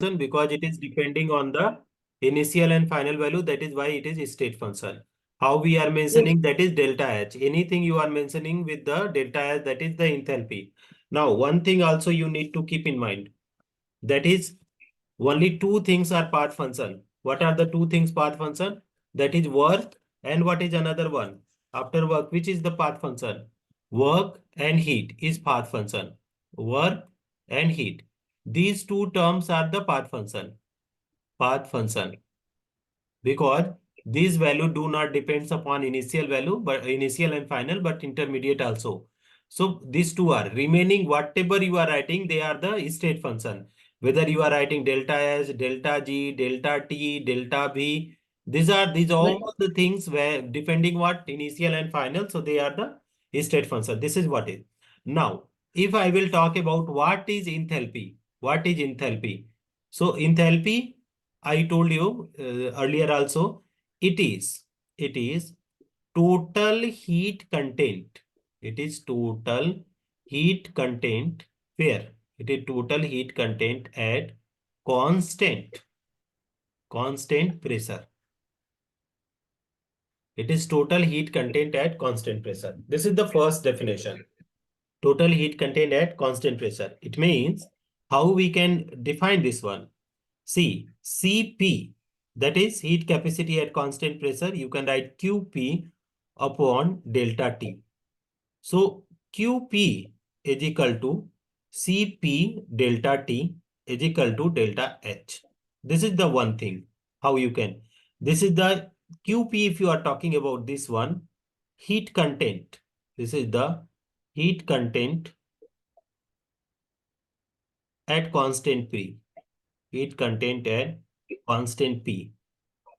function because it is depending on the initial and final value. That is why it is state function. How we are mentioning that is delta H. Anything you are mentioning with the delta H, that is the enthalpy. Now, one thing also you need to keep in mind. That is only two things are path function. What are the two things path function? That is work and what is another one? After work, which is the path function? Work and heat is path function. Work and heat. These two terms are the path function. Path function. Because these value do not depends upon initial value, but initial and final, but intermediate also. So these two are remaining. Whatever you are writing, they are the state function. Whether you are writing delta S, delta G, delta T, delta V, these all the things where depending what initial and final. So they are the state function. This is what is. Now, if I will talk about what is enthalpy, what is enthalpy? So enthalpy, I told you earlier also, it is total heat content. It is total heat content where it is total heat content at constant pressure. It is total heat content at constant pressure. This is the first definition. Total heat content at constant pressure. It means how we can define this one. See, Cp, that is heat capacity at constant pressure, you can write Qp upon delta T. So Qp is equal to Cp delta T is equal to delta H. This is the one thing how you can. This is the Qp if you are talking about this one, heat content. This is the heat content at constant P. Heat content at constant P.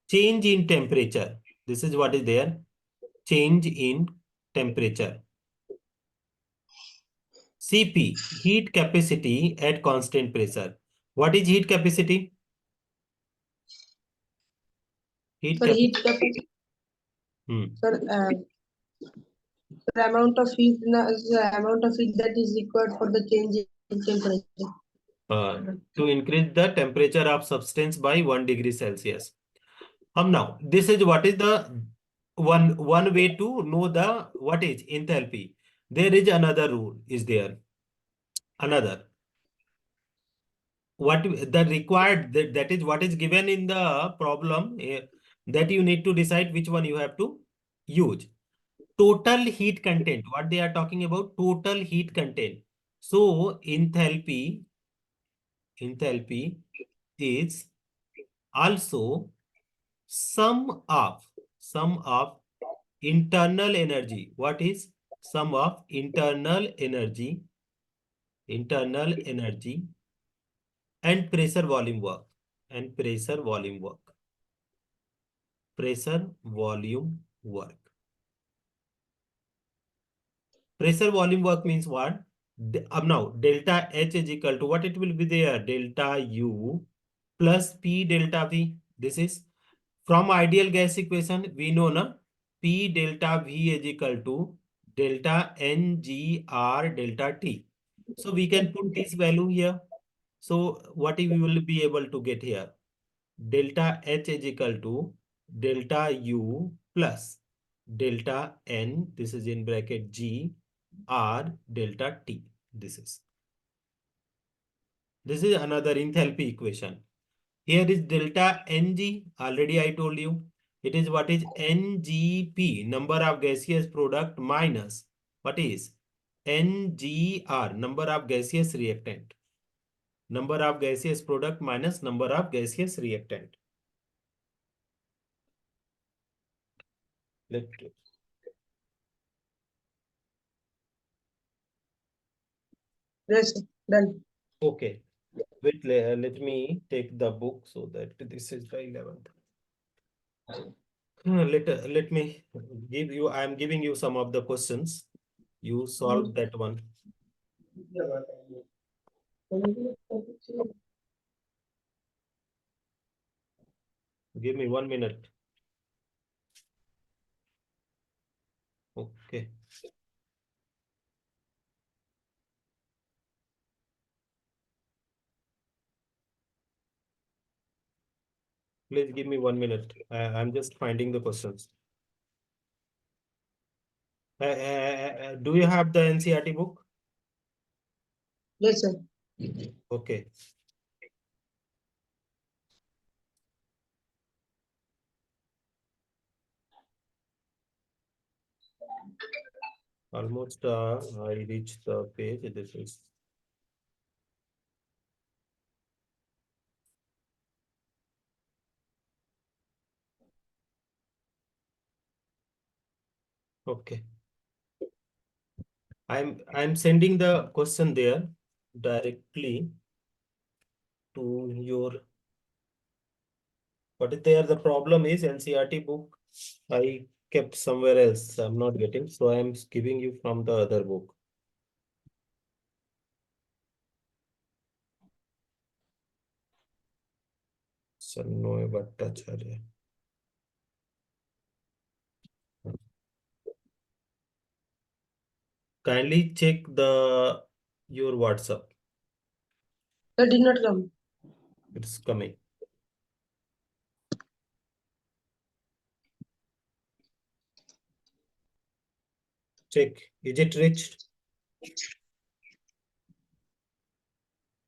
Change in temperature. This is what is there. Change in temperature. Cp, heat capacity at constant pressure. What is heat capacity? Heat Sir, heat capacity. capacity. Sir, the amount of heat, the amount of heat that is required for the change in temperature. To increase the temperature of substance by 1 degree Celsius. Now, this is what is the one way to know the what is enthalpy. There is another rule is there. Another. What the required that is what is given in the problem that you need to decide which one you have to use. Total heat content. What they are talking about? Total heat content. So enthalpy is also sum of internal energy. What is sum of internal energy and pressure volume work pressure volume work. Pressure volume work means what? Now delta H is equal to what it will be there? Delta U plus P delta V. This is from ideal gas equation. We know na P delta V is equal to delta NGR delta T. So we can put this value here. So what we will be able to get here? Delta H is equal to delta U plus delta N, this is in bracket G, R delta T. This is another enthalpy equation. Here is delta Ng, already I told you. It is what is Ngp, number of gaseous product, minus what is Ngr, number of gaseous reactant. Number of gaseous product minus number of gaseous reactant. Yes, done. Okay. Wait, let me take the book so that this is the 11th. Let me give you, I am giving you some of the questions. You solve that one. Give me 1 minute. Okay. Please give me 1 minute. I'm just finding the questions. Do you have the NCERT book? Yes, sir. Okay. Almost I reached the page. This is okay. I'm sending the question there directly to your. What is there? The problem is NCERT book I kept somewhere else. I'm not getting, so I'm giving you from the other book. Sannoy Bhattacharya. Kindly check the your WhatsApp. That did not come. It's coming. Check. Is it reached?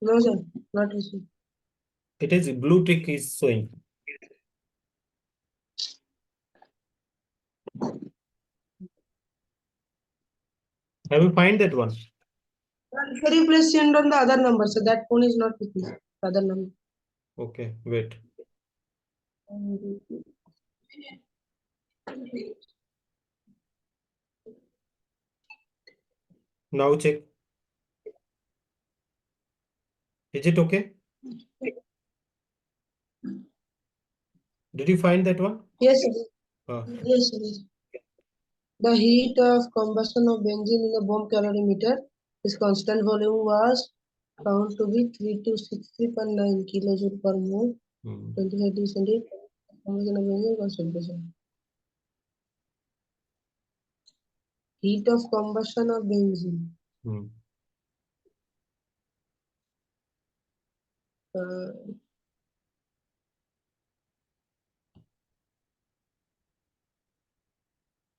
No, sir. Not received. It is blue tick is showing. Have you find that one? Sir, you please send on the other number. So that phone is not with me. The other number. Okay, wait. Now check. Is it okay? Did you find that one? Yes, sir. Ah, Yes, sir. The heat of combustion of benzene in a bomb calorimeter, its constant volume was found to be 3263.9 kilojoule per mole, hmm, 25 degrees centigrade. Combustion of benzene concentration. Heat of combustion of benzene. hmm. Uh,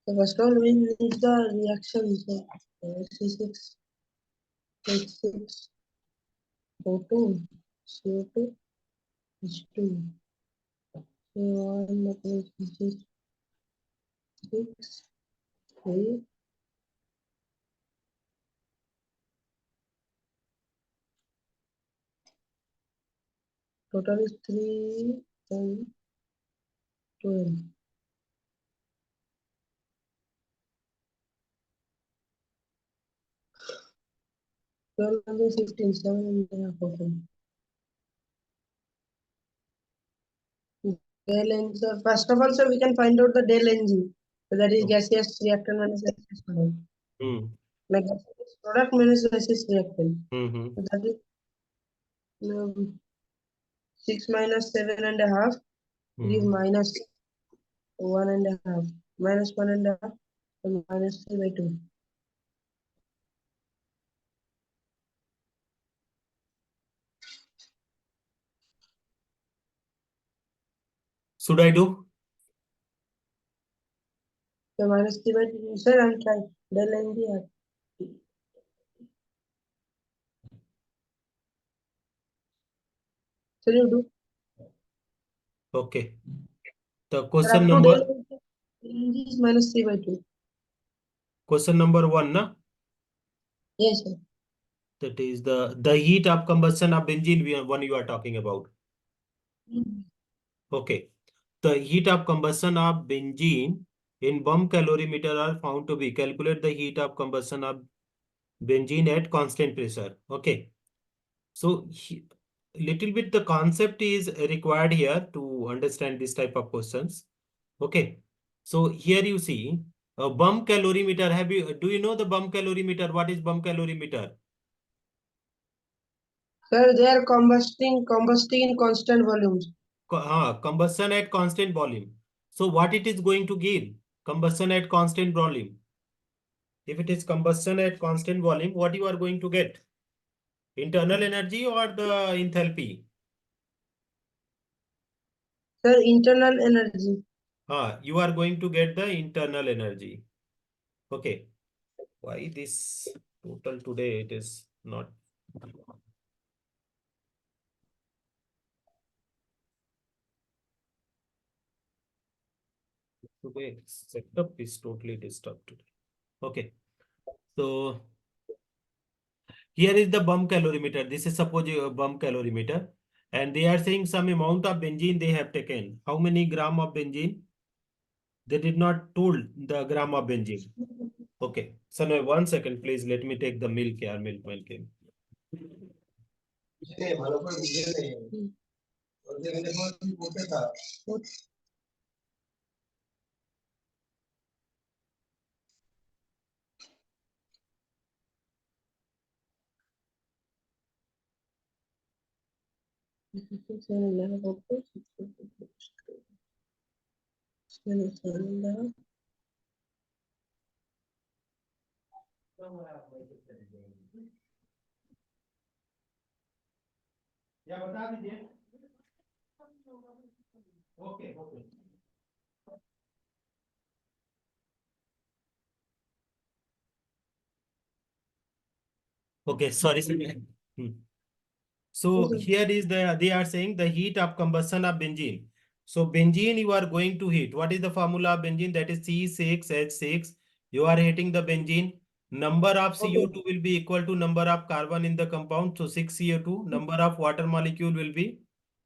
the first one we need the reaction. So, C6, H6, O2, CO2, H2. So, 1 C6, 3. Total is 3 and 12. 12 and 15, 7.5 of them. Del Ng, so first of all, sir, we can find out the del Ng. So that is Oh, gaseous reactant minus gaseous product. hmm, Like gaseous product minus gaseous reactant. hmm, So that is 6 minus 7.5 give hmm. minus 1.5. Minus 1.5 and minus 3/2. Should I do? So minus 3/2. Sir, I'm trying. Del Ng. Sir, you do. Okay. The Sir, question up to del number Ng is minus 3/2. question number one, na? Yes, sir. That is the heat of combustion of benzene one you are talking about. Okay. The heat of combustion of benzene in bomb calorimeter are found to be calculate the heat of combustion of benzene at constant pressure. Okay. So little bit the concept is required here to understand this type of questions. Okay. So here you see a bomb calorimeter. Do you know the bomb calorimeter? What is bomb calorimeter? Sir, they are combusting in constant volumes. Combustion at constant volume. So what it is going to give? Combustion at constant volume. If it is combustion at constant volume, what you are going to get? Internal energy or the enthalpy? Sir, internal energy. You are going to get the internal energy. Okay. Why this total today it is not? Today setup is totally disturbed today. Okay. So here is the bump calorimeter. This is suppose a bump calorimeter. And they are saying some amount of benzene they have taken. How many gram of benzene? They did not told the gram of benzene. Okay. So now 1 second, please. Let me take the milk here. Milk. या बता दीजिए. Okay. Okay, sorry, sir. So here is they are saying the heat of combustion of benzene. So benzene you are going to heat. What is the formula of benzene? That is C6H6. You are heating the benzene. Number of CO2 will be equal to number of carbon in the compound. So 6 CO2. Number of water molecule will be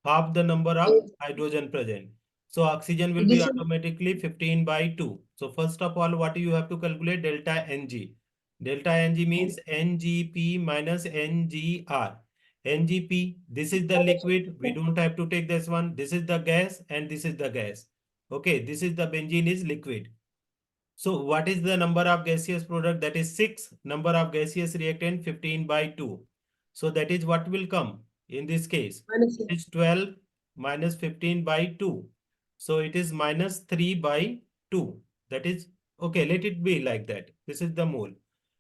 half the number of hydrogen present. So oxygen will be This is automatically 15 by 2. So first of all, what you have to calculate? Delta Ng. Delta Ng means Ngp minus Ngr. Ngp, this is the liquid. We don't have to take this one. This is the gas and this is the gas. Okay, this is the benzene is liquid. So what is the number of gaseous product? That is 6. Number of gaseous reactant 15 by 2. So that is what will come in this case. It is 12 minus 15 by 2. So it is minus 3 by 2. That is, okay, let it be like that. This is the mole.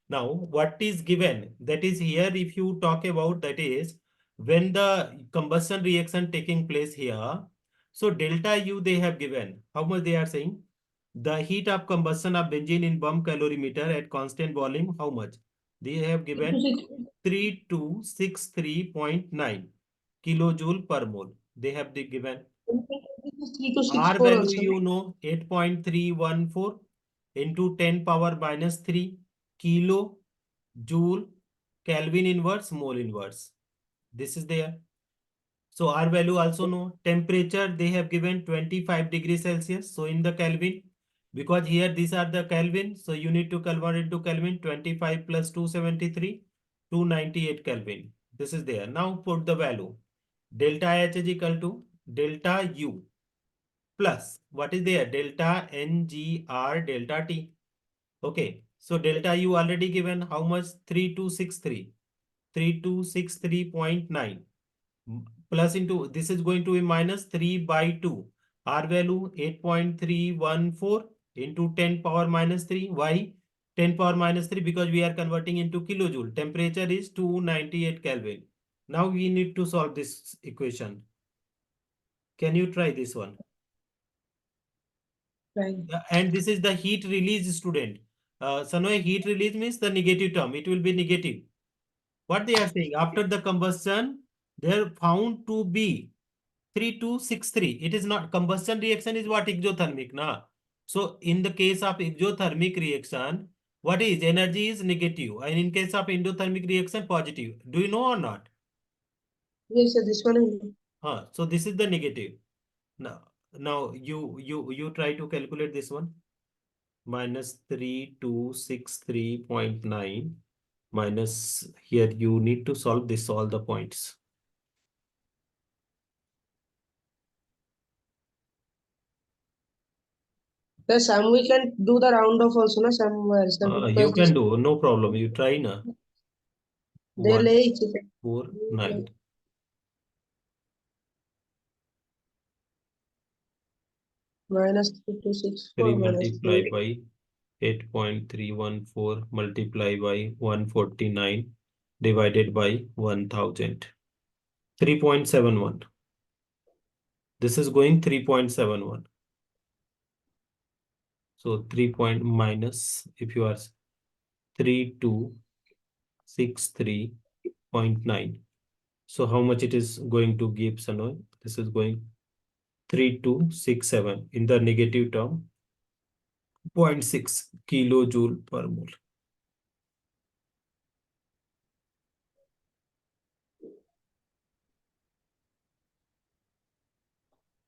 Now, what is given? That is here, if you talk about that is when the combustion reaction taking place here. So delta U they have given. How much they are saying? The heat of combustion of benzene in bump calorimeter at constant volume, how much? They have given 3263.9 kilojoule per mole. They have given. 3 to 6 R 4 value also. you know 8.314 into 10 power minus 3 kilo joule Kelvin inverse mole inverse. This is there. So R value also know. Temperature they have given 25 degrees Celsius. So in the Kelvin, because here these are the Kelvin, so you need to convert into Kelvin. 25 plus 273, 298 Kelvin. This is there. Now put the value. Delta H is equal to delta U plus what is there? Delta NGR delta T. Okay. So delta U already given how much? 3263. 3263.9 plus into this is going to be minus 3 by 2. R value 8.314 into 10 power minus 3. Why 10 power minus 3? Because we are converting into kilojoule. Temperature is 298 Kelvin. Now we need to solve this equation. Can you try this one? Right. And this is the heat release, student. Sanoy, heat release means the negative term. It will be negative. What they are saying, after the combustion, they are found to be 3263. It is not combustion reaction is what exothermic, na? So in the case of exothermic reaction, what is energy is negative, and in case of endothermic reaction, positive. Do you know or not? Yes, sir, this one is So this is the negative. Now you try to calculate this one. Minus 3263.9 minus here you need to solve this all the points. the Sam. We can do the round off also, na somewhere, sir, You because can this do, no problem. You try na. they lay each 149. minus 3264 3 minus multiply 3. by 8.314 multiply by 149 divided by 1000. 3.71. This is going 3.71. So 3 point minus, if you are 3263.9. So how much it is going to give, Sanoy? This is going 3267 in the negative term, 0.6 kilojoule per mole.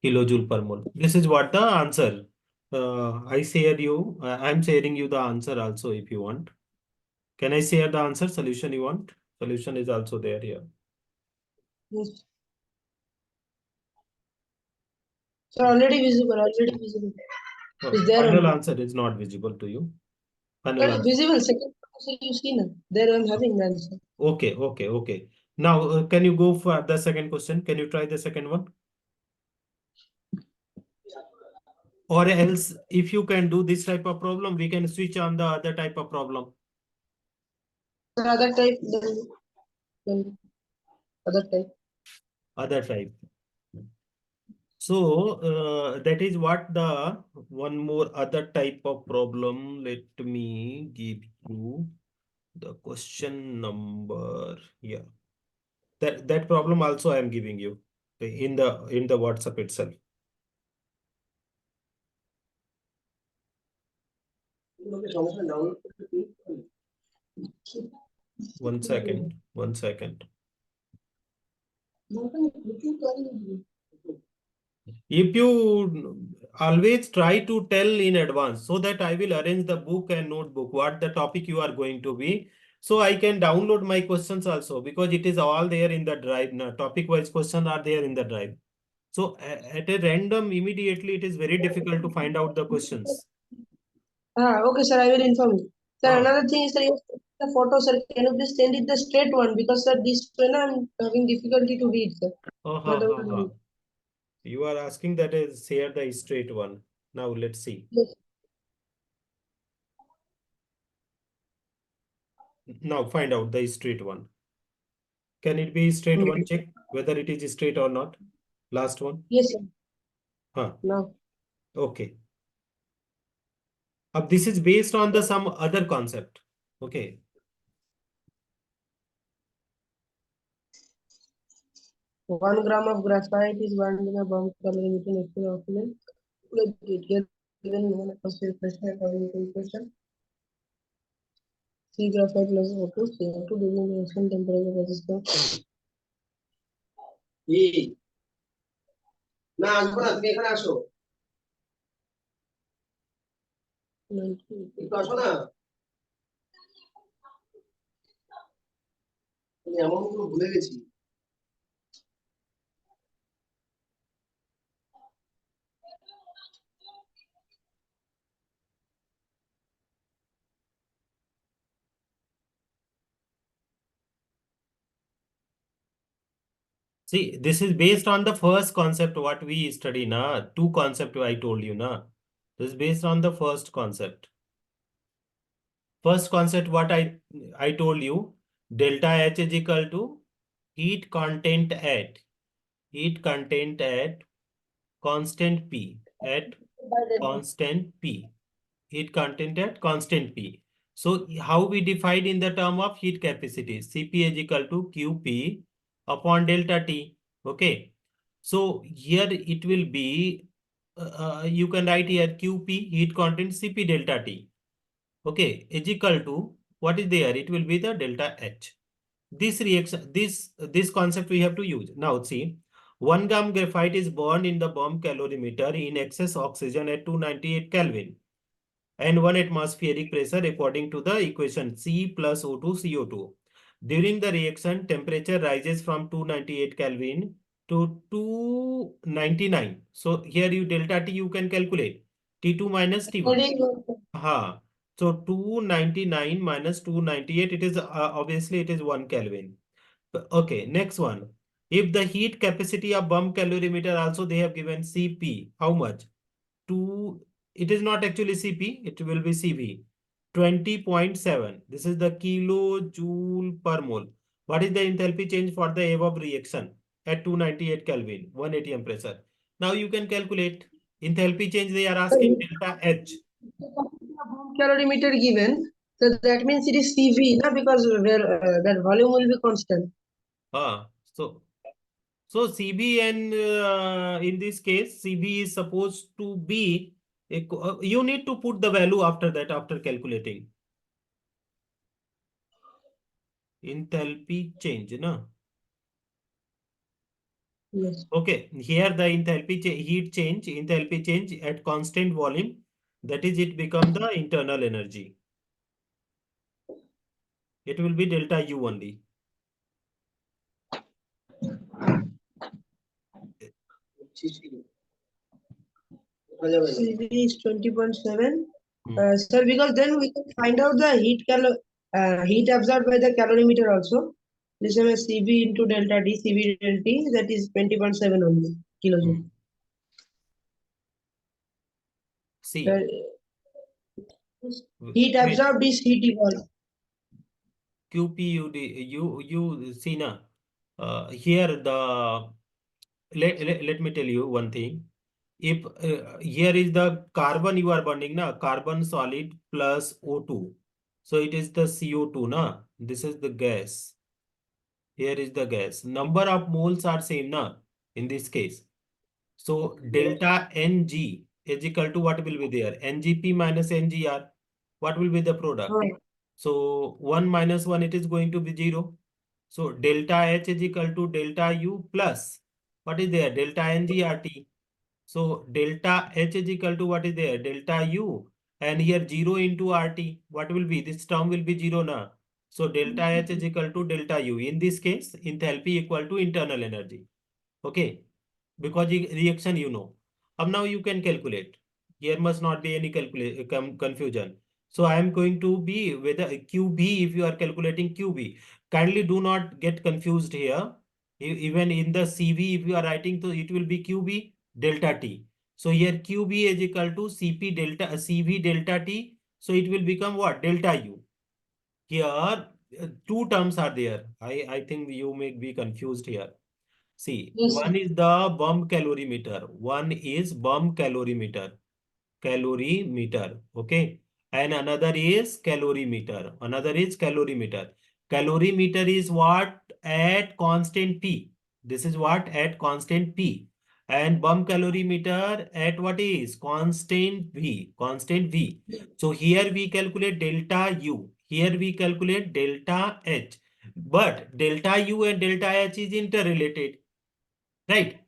Kilojoule per mole. This is what the answer. I'm sharing you the answer also if you want. Can I share the answer solution you want? Solution is also there here. Yes. So already visible, already visible. Is there Final only. answer is not visible to you. Final But answer. visible, second answer you see now. There I'm having the answer. Okay. Now, can you go for the second question? Can you try the second one? Or else, if you can do this type of problem, we can switch on the other type of problem. The other type, then other type. Other type. So, that is what the one more other type of problem. Let me give you the question number. Yeah. That problem also I am giving you in the WhatsApp itself. One second. One second. If you always try to tell in advance so that I will arrange the book and notebook, what the topic you are going to be. So I can download my questions also because it is all there in the drive. Now, topic wise questions are there in the drive. So at a random, immediately it is very difficult to find out the questions. Okay, sir, I will inform you. Sir, Ah, another thing is that you the photo, sir. Can you please send it the straight one because sir, this one I'm having difficulty to read, sir. ha, Not ha, able ha, to ha. read. You are asking that is share the straight one. Now let's see. Yes. Now find out the straight one. Can it be straight one? Check whether it is straight or not. Last one. Yes, sir. Huh. Now, Okay. This is based on the some other concept. Okay. 1 gram of graphite is burned in a bomb calorimeter next to the oxygen. Like it here given one atmosphere pressure according to equation. C graphite plus O2, CO2 during the reaction temperature resistance. না আসবো না তুমি এখানে আসো একটু আসো না আমি এমন কোনো ভুলে গেছি See, this is based on the first concept what we study na. Two concept I told you na. This is based on the first concept. First concept what I told you, delta H is equal to heat content at constant P at constant P. Heat content at constant P. So how we define in the term of heat capacity? Cp is equal to Qp upon delta T. Okay. So here it will be, you can write here Qp heat content Cp delta T. Okay, is equal to what is there? It will be the delta H. This reaction, this concept we have to use. Now see, 1 gram graphite is burned in the bomb calorimeter in excess oxygen at 298 Kelvin and 1 atmospheric pressure according to the equation C plus O2 CO2. During the reaction, temperature rises from 298 Kelvin to 299. So here you delta T you can calculate. T2 minus T1. Ha. So 299 minus 298, it is obviously it is 1 Kelvin. Okay, next one. If the heat capacity of bomb calorimeter also they have given Cp, how much? 2, it is not actually Cp, it will be Cv. 20.7. This is the kilojoule per mole. What is the enthalpy change for the above reaction at 298 Kelvin, 1 atm pressure? Now you can calculate enthalpy change. They are So asking delta H. the bomb calorimeter given, so that means it is CV, na, because where that volume will be constant. Ah, so CB and in this case, CB is supposed to be, you need to put the value after that, after calculating. Enthalpy change, no? Yes. Okay, here the heat change, enthalpy change at constant volume, that is it become the internal energy. It will be delta U only. CV is 20.7. Hmm. Sir, because then we can find out the heat absorbed by the calorimeter also. This is CV into delta T, CV delta T, that is 20.7 only kilojoule. Hmm. See, The heat wait, absorbed is heat evolved. QPUD, you see now, here let me tell you one thing. If here is the carbon you are burning, na, carbon solid plus O2. So it is the CO2, na. This is the gas. Here is the gas. Number of moles are same, na, in this case. So delta Ng is equal to what will be there? Ngp minus Ngr. What will be the product? Uh, So 1 minus 1, it is going to be 0. So delta H is equal to delta U plus, what is there? Delta NGRT. So delta H is equal to what is there? Delta U. And here 0 into RT. What will be? This term will be 0 now. So delta H is equal to delta U. In this case, enthalpy equal to internal energy. Okay, because reaction you know. Now you can calculate. Here must not be any confusion. So I am going to be whether QB, if you are calculating QB. Kindly do not get confused here. Even in the CV, if you are writing, so it will be QB delta T. So here QB is equal to CP delta CV delta T. So it will become what? Delta U. Here two terms are there. I think you may be confused here. See, yes, sir. one is the bomb calorimeter. One is bomb calorimeter. Calorimeter. Okay. And another is calorimeter. Another is calorimeter. Calorimeter is what? At constant P. This is what? At constant P. And bomb calorimeter at what is? Constant V. Constant V. So here we calculate delta U. Here we calculate delta H. But delta U and delta H is interrelated. Right?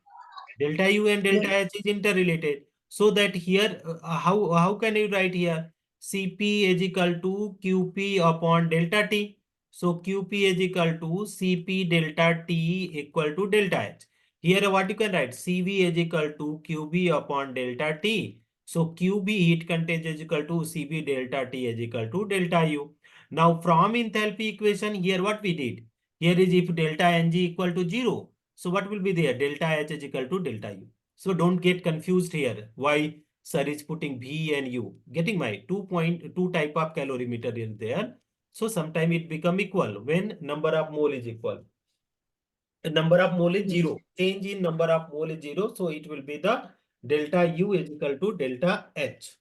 Delta U and delta Yes. H is interrelated. So that here, how can you write here? Cp is equal to Qp upon delta T. So Qp is equal to Cp delta T equal to delta H. Here what you can write? Cv is equal to Qb upon delta T. So Qb heat content is equal to Cb delta T is equal to delta U. Now from enthalpy equation here what we did? Here is if delta Ng equal to 0. So what will be there? Delta H is equal to delta U. So don't get confused here. Why sir is putting V and U? Getting my 2.2 type of calorimeter is there. So sometime it become equal when number of mole is equal. The number of mole is Yes. 0. Change in number of mole is 0. So it will be the delta U is equal to delta H.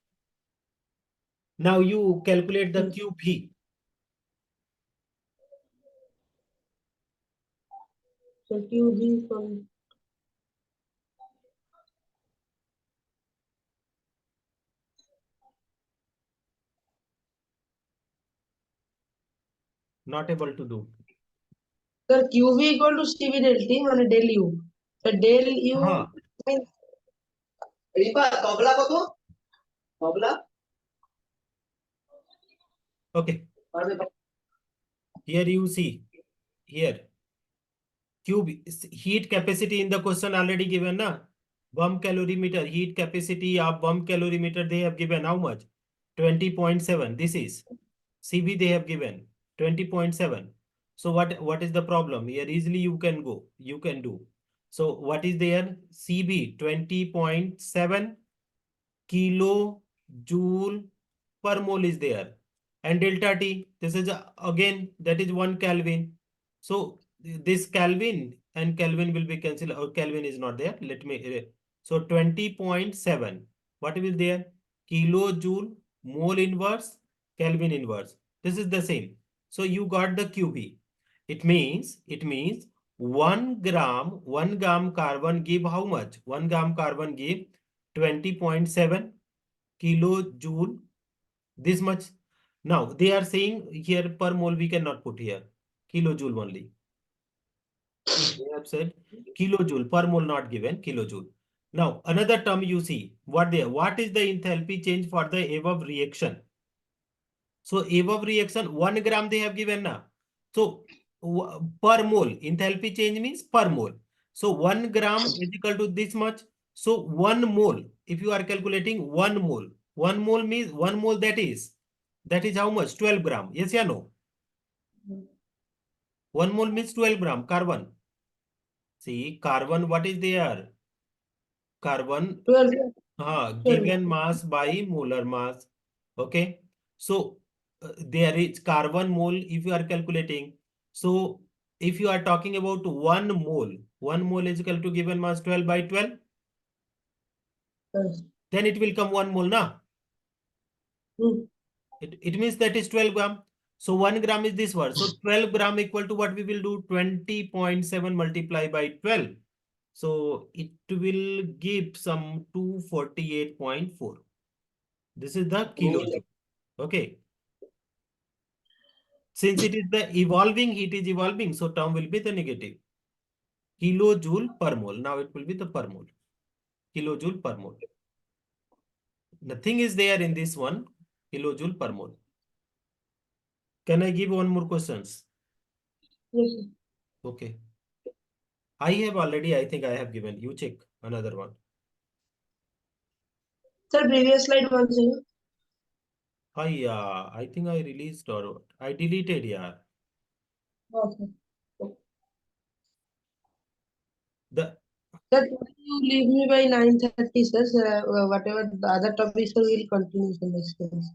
Now you calculate the Yes. QP. So QB from Not able to do. sir QV equal to CV del T মানে del U. So del U Huh. means Ripa তবলা কত? তবলা Okay. পারবে Here you see. Here. Cube heat capacity in the question already given na. Bomb calorimeter heat capacity of bomb calorimeter they have given how much? 20.7. This is CB they have given 20.7. So what is the problem? Here easily you can go. You can do. So what is there? CB 20.7 kilojoule per mole is there. And delta T, this is again, that is 1 Kelvin. So this Kelvin and Kelvin will be cancelled. Or Kelvin is not there. Let me So 20.7. What will there? Kilojoule, mole inverse, Kelvin inverse. This is the same. So you got the QB. It means 1 gram carbon give how much? 1 gram carbon give 20.7 kilojoule. This much. Now they are saying here per mole we cannot put here. Kilojoule only. They have said kilojoule per mole not given kilojoule. Now another term you see what is the enthalpy change for the above reaction? So above reaction 1 gram they have given now. So per mole enthalpy change means per mole. So 1 gram is equal to this much. So 1 mole if you are calculating 1 mole means 1 mole that is how much 12 gram. Yes or no? 1 mole means 12 gram carbon. See carbon what is there? Carbon 12, 12. given mass by molar mass. Okay. So there is carbon mole if you are calculating. So if you are talking about 1 mole is equal to given mass 12 by 12, Yes. then it will come 1 mole now. Hmm. It means that is 12 gram. So 1 gram is this word. So 12 gram equal to what we will do 20.7 multiply by 12. So it will give some 248.4. This is the kilojoule. Okay. Since it is the evolving, heat is evolving, so term will be the negative. Kilojoule per mole. Now it will be the per mole. Kilojoule per mole. Nothing is there in this one. Kilojoule per mole. Can I give one more questions? Yes, sir. Okay. I have already, I think I have given. You check another one. Sir, previous slide once again. I think I released or I deleted, yeah. Okay. The Sir, today you leave me by 9:30, sir. Whatever the other topics, sir, we'll continue the next class.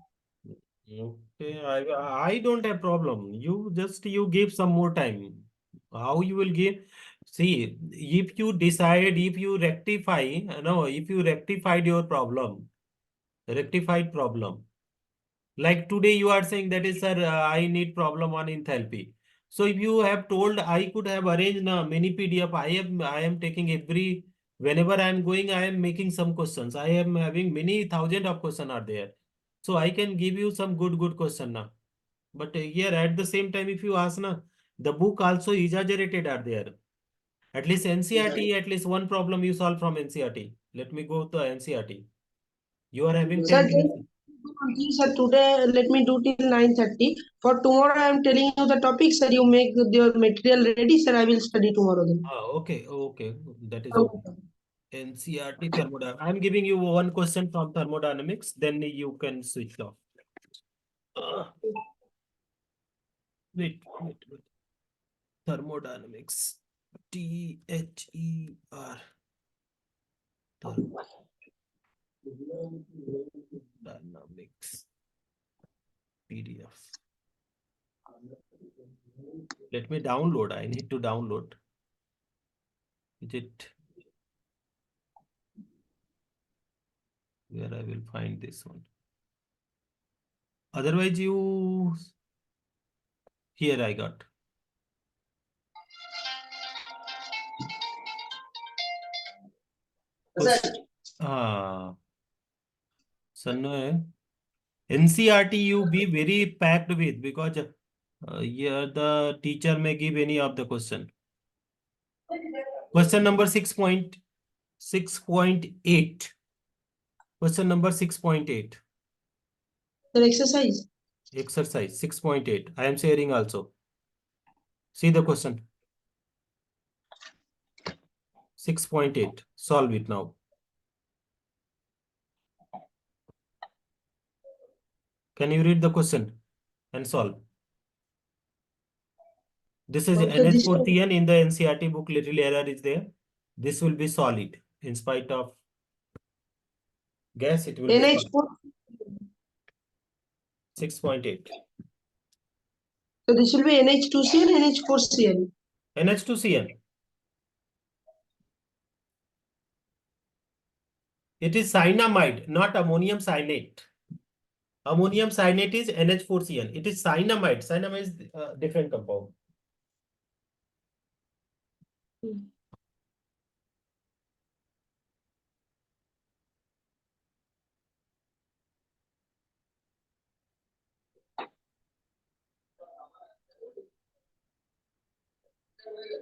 okay, I don't have problem. You give some more time. How you will give? See, if you decide, if you rectify, no, if you rectified your problem, rectified problem. Like today you are saying that is, sir, I need problem on enthalpy. So if you have told I could have arranged many PDF, I am taking every whenever I am going, I am making some questions. I am having many thousand of question are there. So I can give you some good question now. But here at the same time, if you ask na, the book also exaggerated are there. At least NCRT, at least one problem you solve from NCRT. Let me go to NCRT. You are having Sir, 10 just minutes. do one thing, sir. Today, let me do till 9:30. For tomorrow, I am telling you the topic, sir. You make your material ready, sir. I will study tomorrow then. Okay. That is okay. NCRT thermodynamics. I'm giving you one question from thermodynamics, then you can switch off. Uh, wait. Thermodynamics. THER. Thermodynamics. PDF. Let me download. I need to download. Is it where I will find this one? Otherwise, you here I got. Sir, Ah, so no, NCRT you be very packed with because here the teacher may give any of the question. Question number 6.6.8. Question number 6.8. sir, exercise. Exercise 6.8. I am sharing also. See the question. 6.8. Solve it now. Can you read the question and solve? This is So this NH4CN in the NCRT book. Little error is there. This will be solid. In spite of gas, it will be solid. NH4. 6.8. So this will be NH2Cl, NH4Cl. NH2CN. It is cyanamide, not ammonium cyanate. Ammonium cyanate is NH4Cl. It is cyanamide. Cyanamide is different compound.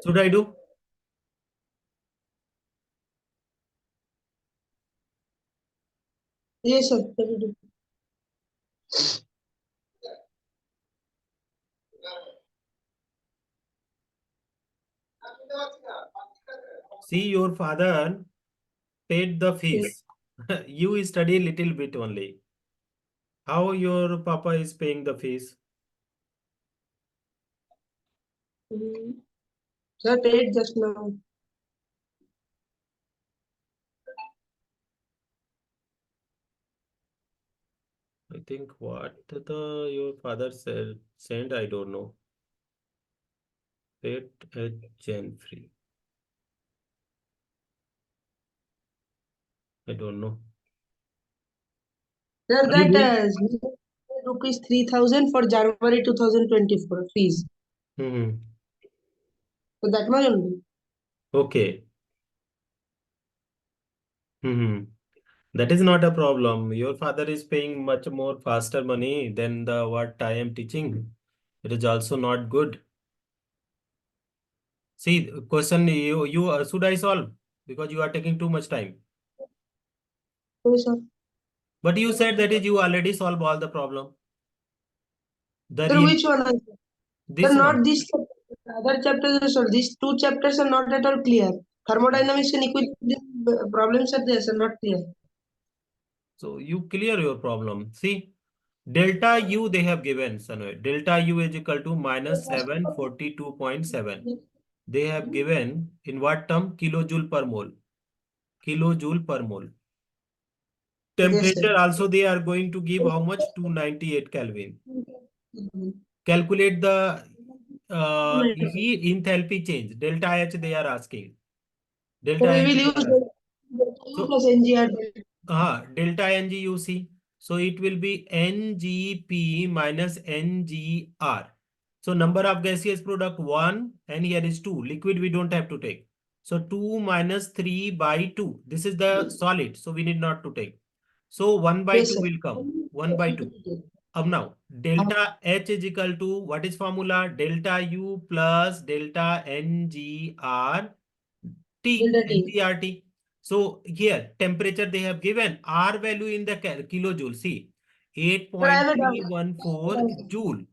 Should I do? Yes, sir. Very good. See, your father paid the Yes. fees. You study little bit only. How your papa is paying the fees? Sir, paid just now. I think what the your father said sent, I don't know. Paid at Gen free. I don't know. Sir, Are you that doing? rupees 3,000 for January 2024 fees. Hmm. So that much only. Okay. Hmm. That is not a problem. Your father is paying much more faster money than the what I am teaching. It is also not good. See, question you should I solve because you are taking too much time. Yes, sir. But you said that is you already solve all the problem. The Sir, real which one? Sir, this not one. this chapter. Other chapters, sir. These two chapters are not at all clear. Thermodynamics and equilibrium problems are there, sir, not clear. So you clear your problem. See, delta U they have given, Sanoy. Delta U is equal to minus 742.7. They have given in what term? Kilojoule per mole. Kilojoule per mole. Yes, sir. Temperature also they are going to give how much? 298 Kelvin. Calculate the heat enthalpy change. Delta H they are asking. So Delta we H will they use are asking. U So plus NGR. delta NGUC. So it will be NGP minus NGR. So number of gaseous product 1 and here is 2. Liquid we don't have to take. So 2 minus 3 by 2. This is the solid. So we need not to take. So 1 by Yes, 2 sir. will come. 1 by 2. Now, Uh, delta H is equal to what is formula? Delta U plus delta NGR T, Delta T. NGRT. So here temperature they have given R value in the kilojoule. See, Sir, I have a doubt. 8.314 joule.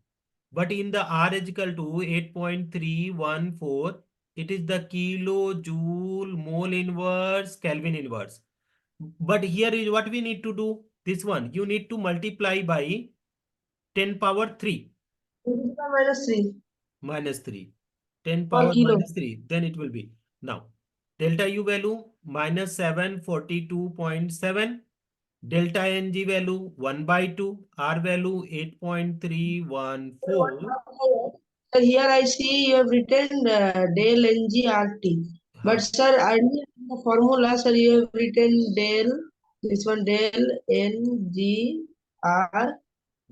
But in the R is equal to 8.314, it is the kilojoule mole inverse Kelvin inverse. But here is what we need to do. This one, you need to multiply by 10 power 3 Minus 3 minus 3. 10 per power kilo. minus 3. Then it will be. Now, delta U value minus 742.7. Delta NG value 1 by 2. R value Sir, what 8.314. about- Sir, here I see you have written del NGRT. But Huh. sir, earlier in the formula, sir, you have written del, this one del NGR,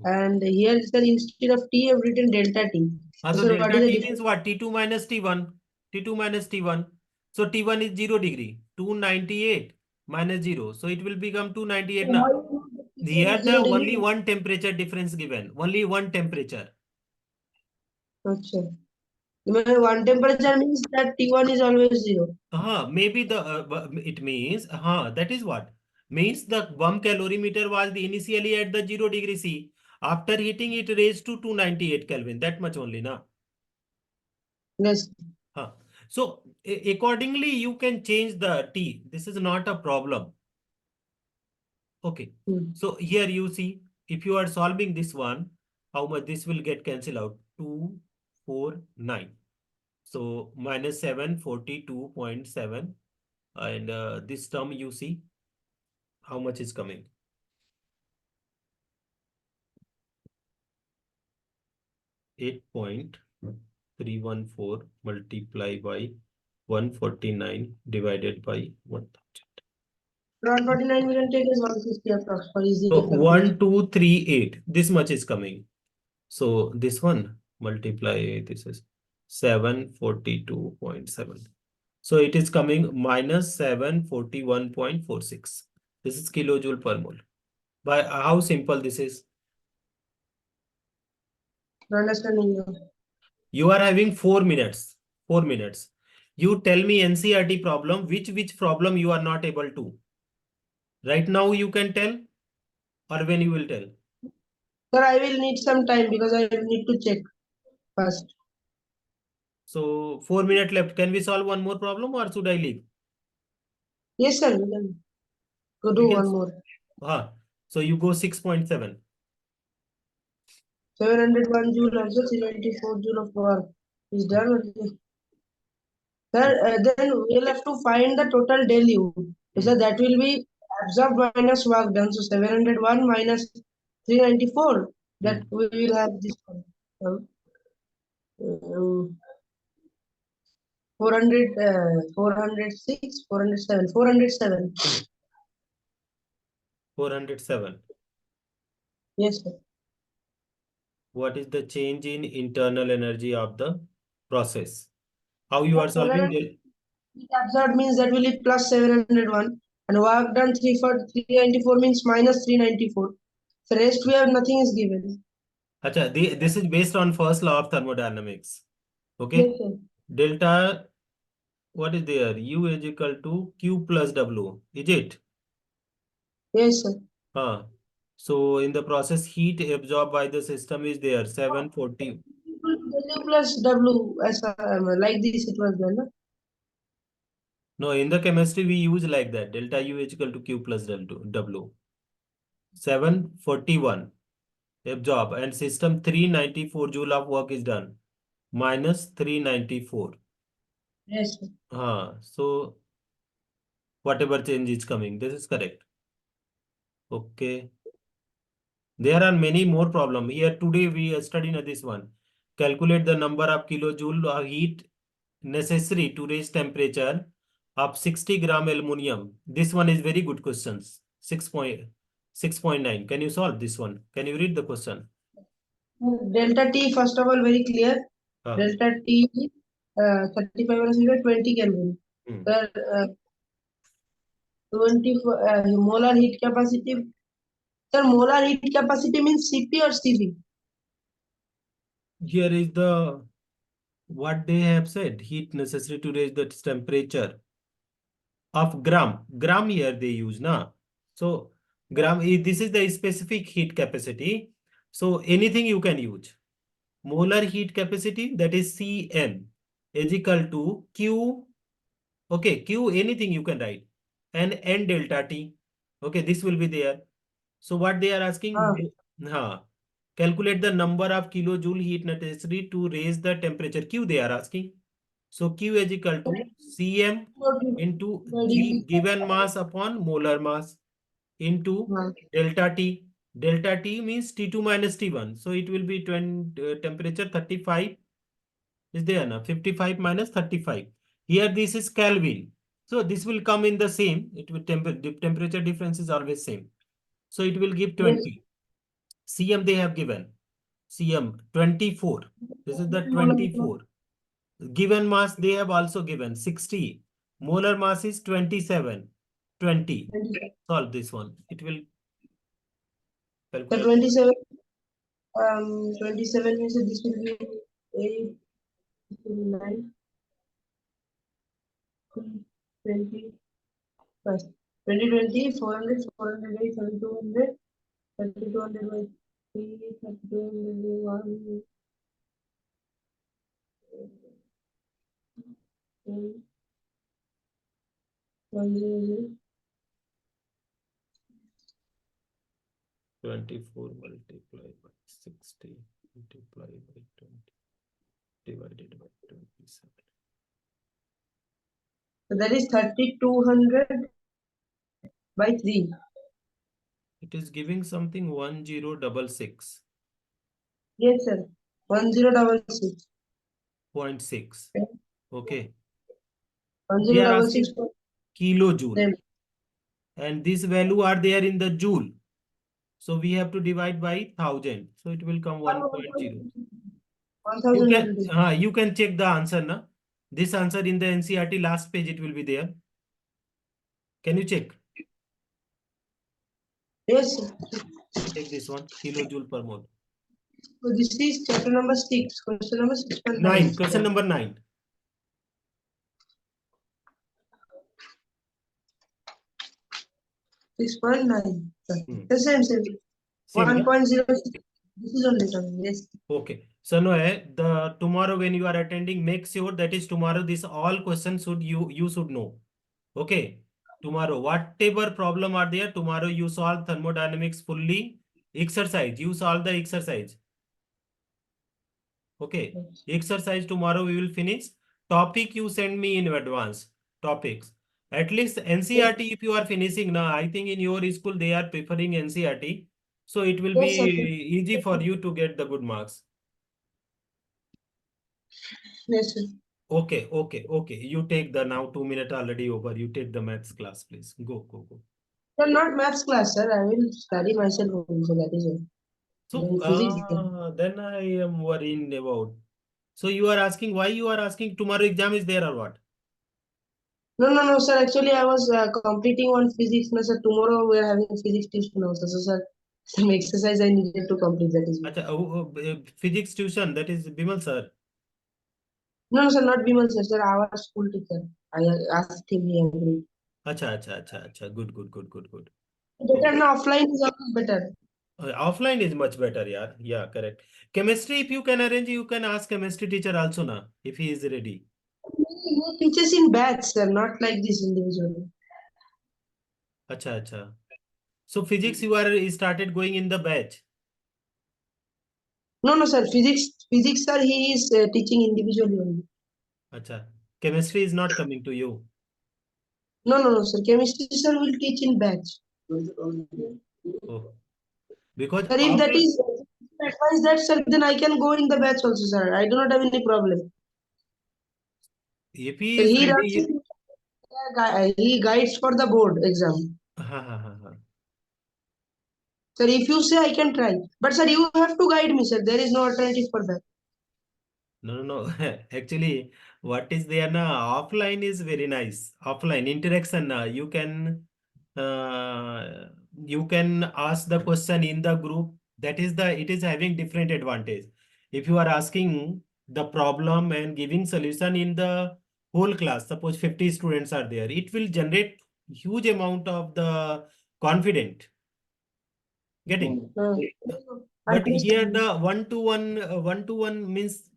and here, sir, instead of T, you have written delta T. So, So sir, what delta is the T difference? means what? T2 minus T1. T2 minus T1. So T1 is 0 degree. 298 minus 0. So it will become 298 Why now. is Here the 0 only degree? one temperature difference given. Only one temperature. Acha. One temperature means that T1 is always 0. Maybe the it means that is what means the bomb calorimeter was initially at the 0 degree C. After heating it raised to 298 Kelvin. That much only now. Yes. Huh. So accordingly you can change the T. This is not a problem. Okay. Hmm. So here you see if you are solving this one, how much this will get cancelled out? 249. So minus 742.7 and this term you see how much is coming? 8.314 multiplied by 149 divided by 1000. Around 49 we can take as 150 approx for easy So calculation. 1238, this much is coming. So this one multiply, this is 742.7. So it is coming minus 741.46. This is kilojoule per mole. By how simple this is? Understanding you. You are having 4 minutes. 4 minutes. You tell me NCERT problem, which problem you are not able to. Right now you can tell, or when you will tell. Sir, I will need some time because I need to check first. So 4 minutes left. Can we solve one more problem or should I leave? Yes, sir, we can go We do can. one more. So you go 6.7. 701 joule also 394 joule of power is done. Okay. Sir, then we'll have to find the total deluge. So that will be absorbed minus work done. So 701 minus 394. That we will have this one. Um, 400, 406, 407, 407. 407. Yes, sir. What is the change in internal energy of the process? How you are solving 700 the. absorbed means that will be plus 701. And work done 394 means minus 394. The rest we have nothing is given. Acha, this is based on first law of thermodynamics. Yes, Okay. sir. Delta, what is there? U is equal to Q plus W. Is it? Yes, sir. So in the process, heat absorbed by the system is there, 740. W plus W as like this it was done. No? No, in the chemistry, we use like that. Delta U is equal to Q plus W. 741 absorb and system 394 joule of work is done. Minus 394. Yes, sir. So whatever change is coming, this is correct. Okay. There are many more problems. Here today we are studying this one. Calculate the number of kilojoule of heat necessary to raise temperature of 60 gram aluminum. This one is very good questions. 6.9. Can you solve this one? Can you read the question? Delta T first of all very clear. Uh, Delta T 35 minus 20 Kelvin. hmm. Sir, 24 molar heat capacity. Sir, molar heat capacity means Cp or Cv? Here is the what they have said. Heat necessary to raise the temperature of gram. Gram here they use na. So gram this is the specific heat capacity. So anything you can use. Molar heat capacity that is Cm is equal to Q. Okay, Q anything you can write and N delta T. Okay, this will be there. So what they are Ah, asking, calculate the number of kilojoule heat necessary to raise the temperature. Q they are asking. So Q is equal to Cm into G given mass upon molar mass into delta T. Delta T means T2 minus T1. So it will be temperature 35 is there now 55 minus 35. Here this is Kelvin. So this will come in the same. It will the temperature difference is always same. So it will give yes. 20. Cm they have given. Cm 24. This is the Molar 24. Given mass they have also given 60. Molar mass is 27. 20. Solve this one. It will the calculate. 27, 27 means this will be 8, 9, 20, first. 2020, 400, 408, 3200, 3200 by 3, 3200 by 1, 100. 24 multiplied by 60 multiplied by 20 divided by 27. So that is 3200 by 3. It is giving something 1066.6. Yes, sir. 1066. Okay. They are 1066. asking kilojoule. and this value are there in the joule. So we have to divide by 1000. So it will come 1.0. You can 1000. you can check the answer na. This answer in the NCERT last page it will be there. Can you check? Yes, sir. Check this one, kilojoule per mole. So this is chapter number 6, question number 6.9. 9. Question Yeah. number 9. 6.9. Hmm. The same. Same na? 1.06. This is only term. Yes. Okay. So no, the tomorrow when you are attending, make sure that is tomorrow. This all questions should you should know. Okay. Tomorrow, whatever problem are there, tomorrow you solve thermodynamics fully. Exercise. You solve the exercise. Okay. Exercise tomorrow we will finish. Topic you send me in advance. Topics. At least NCRT if you are finishing now, I think in your school they are preferring NCRT. So it will be Yes, sir. easy for you to get the good marks. Yes, sir. Okay. You take the now 2 minutes already over. You take the maths class, please. Go. Sir, not maths class, sir. I will study myself only, so that is all. So Then physics. then I am worrying about. So you are asking why you are asking tomorrow exam is there or what? No, sir. Actually, I was completing one physics. No, sir. Tomorrow we are having physics tuition also. So, sir, some exercise I needed to complete. That is why. Acha, physics tuition that is Bimal sir. No, sir, not Bimal, sir. Sir, our school teacher. I asked him. He agreed. Acha. Good. Better Okay. now. Offline is always better. Offline is much better, yeah. Yeah, correct. Chemistry, if you can arrange, you can ask chemistry teacher also na, if he is ready. He teaches in batch, sir. Not like this individually. Acha. So physics you are started going in the batch. No, sir. Physics, sir. He is teaching individually only. Acha. Chemistry is not coming to you. No, sir. Chemistry, sir, will teach in batch. Oh, because Sir, if that offline, is advice that, sir, then I can go in the batch also, sir. I do not have any problem. if he Sir, is he runs ready, in, he guides for the board exam. ha. Sir, if you say I can try, but sir, you have to guide me, sir. There is no alternative for that. No. Actually, what is there now? Offline is very nice. Offline interaction. Uh, you can ask the question in the group. That is it is having different advantage. If you are asking the problem and giving solution in the whole class, suppose 50 students are there, it will generate huge amount of the confident. Getting. Uh, But here understand. the one to one means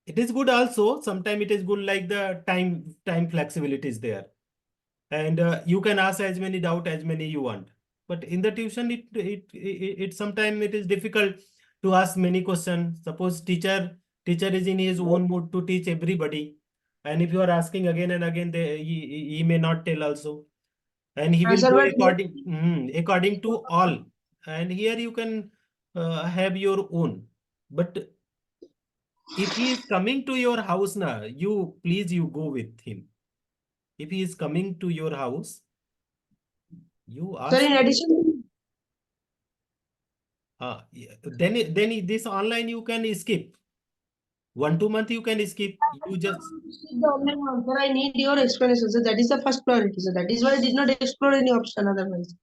it is good also. Sometimes it is good like the time flexibility is there, and you can ask as many doubt as many you want. But in the tuition, it sometimes it is difficult to ask many questions. Suppose teacher is in his own mood to teach everybody, and if you are asking again and again, he may not tell also, and he will Sir, go but according to all. And here you can have your own, but if he is coming to your house now, you please you go with him. If he is coming to your house, you sir, ask in him. addition, Yeah, then this online you can skip. 1 2 month you can skip. You just the online one, sir, I need your explanation. So that is the first priority. So that is why I did not explore any option otherwise.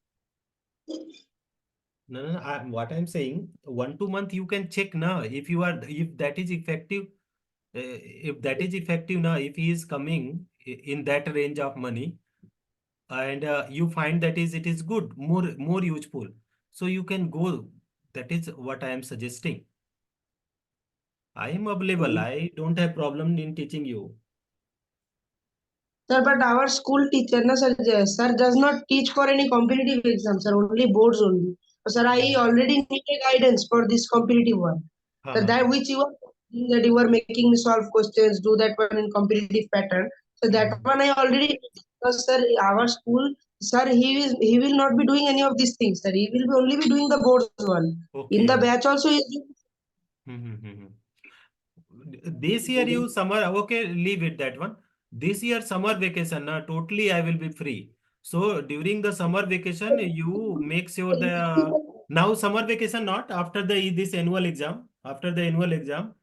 no. What I'm saying, 1 2 month you can check now if that is effective. If that is effective now, if he is coming in that range of money, and you find that is it is good, more useful, so you can go. That is what I am suggesting. I am available. I don't have problem in teaching you. Sir, but our school teacher, na, sir, sir does not teach for any competitive exams, sir, only boards only. So, sir, I Hmm. already need a guidance for this competitive one. Ha, So ha, that ha. which you are doing, that you are making me solve questions, do that one in competitive pattern. So that Hmm. one I already did. Because, sir, our school, sir, he will not be doing any of these things, sir. He will be only be doing the boards one. In the Okay. batch also, he is doing. Hmm. This year you summer, okay, leave it that one. This year summer vacation, totally I will be free. So during the summer vacation, you make sure now summer vacation not after the this annual exam. After the annual exam,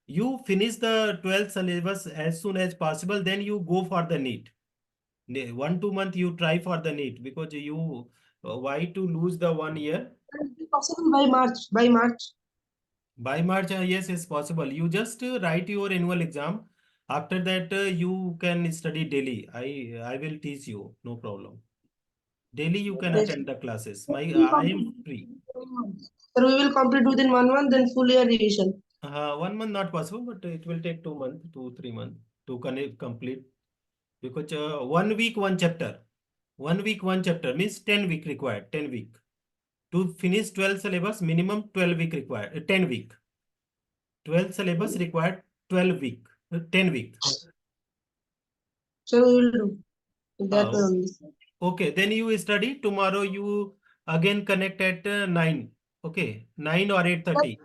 you finish the 12th syllabus as soon as possible. Then you go for the NEET. 1 2 month you try for the NEET because you why to lose the 1 year. Is it possible by March? By March. By March, yes, it's possible. You just write your annual exam. After that, you can study daily. I will teach you, no problem. Daily you can Yes. attend the classes. My We will I complete am within free. 1 month. Sir, we will complete within 1 month, then full year revision. 1 month not possible, but it will take 2 months, 2 3 months to complete because 1 week one chapter. 1 week one chapter means 10 week required. 10 week to finish 12 syllabus minimum 12 week required. 10 week. 12 syllabus required 12 week. 10 week. So we will do that way Uh, only. okay, then you study tomorrow. You again connect at 9. Okay, 9 or 8:30.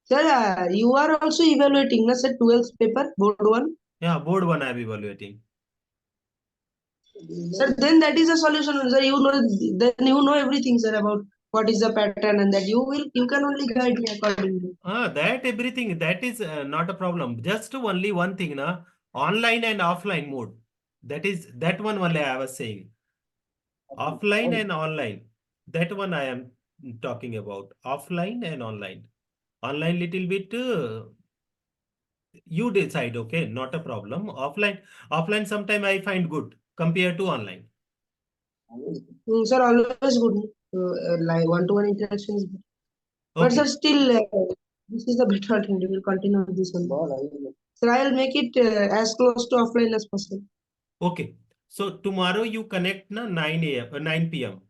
Sir, you are also evaluating, na, sir, 12th paper, board one. Yeah, board one I am evaluating. Sir, then that is a solution, sir. Then you know everything, sir, about what is the pattern, and that you can only guide me accordingly. That everything that is not a problem. Just only one thing, na, online and offline mode. That one only I was saying. Offline and online. That one I am talking about. Offline and online. Online little bit you decide. Okay, not a problem. Offline sometime I find good compared to online. Sir, always good. Like one-to-one interaction is good. But sir, Okay, still, this is the better thing. We will continue with this one. Sir, I will make it as close to offline as possible. okay. So tomorrow you connect na 9 a.m. 9 p.m.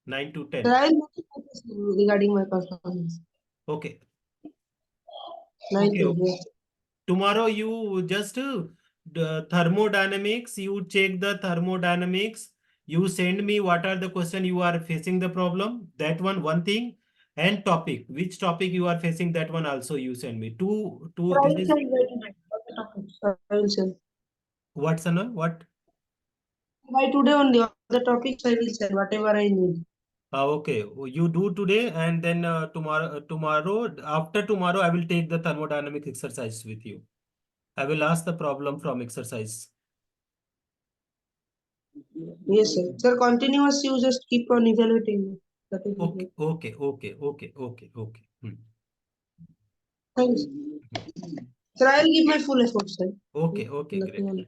9 to Sir, 10. I will make it regarding my performance. Okay. 9 Okay, p.m. okay. Yes. Tomorrow you just the thermodynamics, you check the thermodynamics, you send me what are the question you are facing the problem, that one thing, and topic, which topic you are facing, that one also you send me. Two, Sir, I this will is send by today. Okay, topics. I will send. what's another, what? By today only, all the topics I will send, whatever I need. Okay, you do today and then tomorrow, after tomorrow, I will take the thermodynamic exercise with you. I will ask the problem from exercise. Yes, sir. Sir, continuous, you just keep on evaluating. That is Okay, good. okay, okay, okay, okay, okay. Thanks. Hmm. Sir, I will give my full effort, sir. Okay, okay, Nothing great, else. great.